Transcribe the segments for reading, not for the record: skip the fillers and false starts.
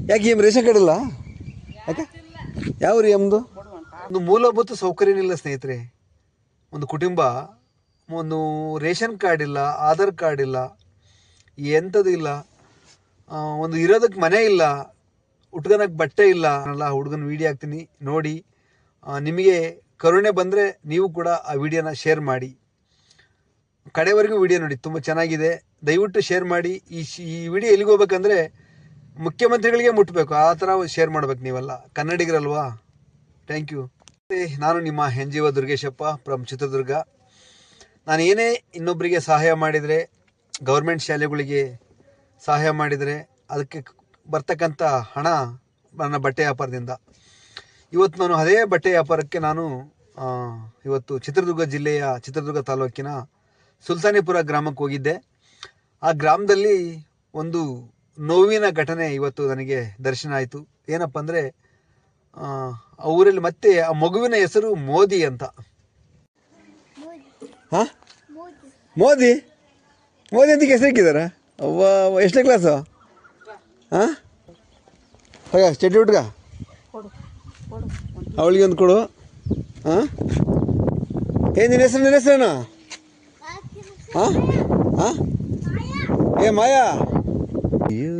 ಯಾಕೆ ration card ಇಲ್ಲ? ಯಾಕೆ? ಯಾವ ರೀ ನಮ್ಮದು ಒಂದು ಮೂಲಭೂತ ಸೌಕರ್ಯ ಇಲ್ಲ ಸ್ನೇಹಿತರೆ. ಒಂದು ಕುಟುಂಬ ಒಂದು ರೇಷನ್ ಕಾರ್ಡ್ ಇಲ್ಲ, ಆಧಾರ್ ಕಾರ್ಡ್ ಇಲ್ಲ, ಎಂಥದ್ದು ಇಲ್ಲ, ಒಂದು ಇರೋದಕ್ಕೆ ಮನೆ ಇಲ್ಲ, ಹುಡ್ಗನಕ್ಕೆ ಬಟ್ಟೆ ಇಲ್ಲ. ಹುಡುಗನ ವಿಡಿಯೋ ಹಾಕ್ತೀನಿ ನೋಡಿ. ನಿಮಗೆ ಕರುಣೆ ಬಂದರೆ ನೀವು ಕೂಡ ಆ ವಿಡಿಯೋನ ಶೇರ್ ಮಾಡಿ. ಕಡೆವರೆಗೂ ವಿಡಿಯೋ ನೋಡಿ, ತುಂಬ ಚೆನ್ನಾಗಿದೆ. ದಯವಿಟ್ಟು ಶೇರ್ ಮಾಡಿ. ಈ ವಿಡಿಯೋ ಎಲ್ಲಿಗೆ ಹೋಗ್ಬೇಕಂದ್ರೆ ಮುಖ್ಯಮಂತ್ರಿಗಳಿಗೆ ಮುಟ್ಟಬೇಕು, ಆ ಥರ ಶೇರ್ ಮಾಡ್ಬೇಕು. ನೀವೆಲ್ಲ ಕನ್ನಡಿಗರಲ್ವಾ? Thank you. ನಾನು ನಿಮ್ಮ NGO ದುರ್ಗೇಶಪ್ಪ ಫ್ರಮ್ ಚಿತ್ರದುರ್ಗ. ನಾನು ಏನೇ ಇನ್ನೊಬ್ಬರಿಗೆ ಸಹಾಯ ಮಾಡಿದರೆ, ಗೌರ್ಮೆಂಟ್ ಶಾಲೆಗಳಿಗೆ ಸಹಾಯ ಮಾಡಿದರೆ ಅದಕ್ಕೆ ಬರ್ತಕ್ಕಂಥ ಹಣ ನನ್ನ ಬಟ್ಟೆ ವ್ಯಾಪಾರದಿಂದ. ಇವತ್ತು ನಾನು ಅದೇ ಬಟ್ಟೆ ವ್ಯಾಪಾರಕ್ಕೆ ನಾನು ಇವತ್ತು ಚಿತ್ರದುರ್ಗ ಜಿಲ್ಲೆಯ ಚಿತ್ರದುರ್ಗ ತಾಲೂಕಿನ ಸುಲ್ತಾನಿಪುರ ಗ್ರಾಮಕ್ಕೆ ಹೋಗಿದ್ದೆ. ಆ ಗ್ರಾಮದಲ್ಲಿ ಒಂದು ನೋವಿನ ಘಟನೆ ಇವತ್ತು ನನಗೆ ದರ್ಶನ ಆಯಿತು. ಏನಪ್ಪ ಅಂದರೆ ಆ ಊರಲ್ಲಿ ಮತ್ತೆ ಆ ಮಗುವಿನ ಹೆಸರು ಮೋದಿ ಅಂತ. ಹಾಂ, ಮೋದಿ ಮೋದಿ ಅಂತ ಹೆಸರು ಇಕ್ಕಿದಾರ? ಅವ್ವ, ಎಷ್ಟನೇ ಕ್ಲಾಸು? ಹಾಂ, ಹೋಗ ಚಡ್ಡಿ ಹುಡ್ಗ, ಅವಳಿಗೆ ಒಂದು ಕೊಡು. ಹಾಂ, ನಿನ್ನ ಹೆಸರೇನು? ಹಾಂ ಹಾಂ, ಮಾಯಾ. ಅಯ್ಯೋ,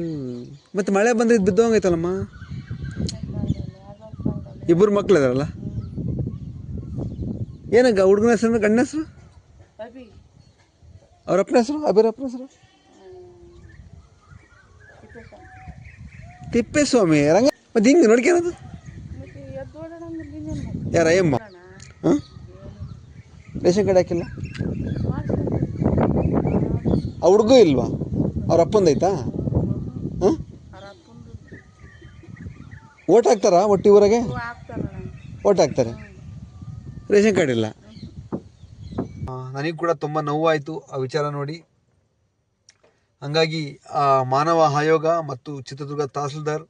ಮತ್ತೆ ಮಳೆ ಬಂದ್ರೆ ಬಿದ್ದೋಂಗೈತಲ್ಲಮ್ಮ. ಇಬ್ಬರು ಮಕ್ಳು ಇದಾರಲ್ಲ. ಏನಕ್ಕ ಹುಡುಗನ ಹೆಸರು, ಗಂಡನ ಹೆಸರು? ಅವ್ರ ಅಪ್ಪನ ಹೆಸರು? ಅಪ್ಪನ ಹೆಸರು ತಿಪ್ಪೇಸ್ವಾಮಿ. ರಂಗ ಮತ್ತೆ ಹಿಂಗೆ ನೋಡ್ಕೊಳೋದು ಯಾರ ಅಯ್ಯಮ್ಮ? ಹಾಂ, ರೇಷನ್ ಕಾರ್ಡ್ ಹಾಕಿಲ್ಲ. ಆ ಹುಡುಗ ಇಲ್ವಾ? ಅವ್ರ ಅಪ್ಪಂದೈತಾ? ಹಾಂ, ಓಟ್ ಹಾಕ್ತಾರಾ? ಒಟ್ಟು ಊರಾಗೆ ಓಟ್ ಹಾಕ್ತಾರೆ, ರೇಷನ್ ಕಾರ್ಡ್ ಇಲ್ಲ. ನನಗೆ ಕೂಡ ತುಂಬ ನೋವಾಯಿತು ಆ ವಿಚಾರ ನೋಡಿ. ಹಾಗಾಗಿ ಆ ಮಾನವ ಆಯೋಗ ಮತ್ತು ಚಿತ್ರದುರ್ಗ ತಹಸೀಲ್ದಾರ್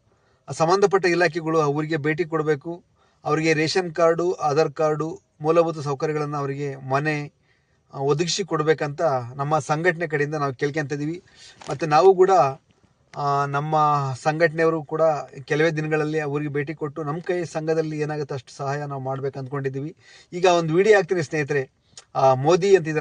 ಸಂಬಂಧಪಟ್ಟ ಇಲಾಖೆಗಳು ಅವರಿಗೆ ಭೇಟಿ ಕೊಡಬೇಕು. ಅವರಿಗೆ ರೇಷನ್ ಕಾರ್ಡು, ಆಧಾರ್ ಕಾರ್ಡು, ಮೂಲಭೂತ ಸೌಕರ್ಯಗಳನ್ನು ಅವರಿಗೆ ಮನೆ ಒದಗಿಸಿ ಕೊಡಬೇಕಂತ ನಮ್ಮ ಸಂಘಟನೆ ಕಡೆಯಿಂದ ನಾವು ಕೇಳ್ಕೊತಿದ್ದೀವಿ. ಮತ್ತು ನಾವು ಕೂಡ ನಮ್ಮ ಸಂಘಟನೆಯವರು ಕೂಡ ಕೆಲವೇ ದಿನಗಳಲ್ಲಿ ಅವರಿಗೆ ಭೇಟಿ ಕೊಟ್ಟು ನಮ್ಮ ಕೈ ಸಂಘದಲ್ಲಿ ಏನಾಗುತ್ತೆ ಅಷ್ಟು ಸಹಾಯ ನಾವು ಮಾಡ್ಬೇಕು ಅಂದ್ಕೊಂಡಿದ್ದೀವಿ. ಈಗ ಒಂದು ವಿಡಿಯೋ ಹಾಕ್ತೀನಿ ಸ್ನೇಹಿತರೆ. ಮೋದಿ ಅಂತಿದ್ದಾರೆ.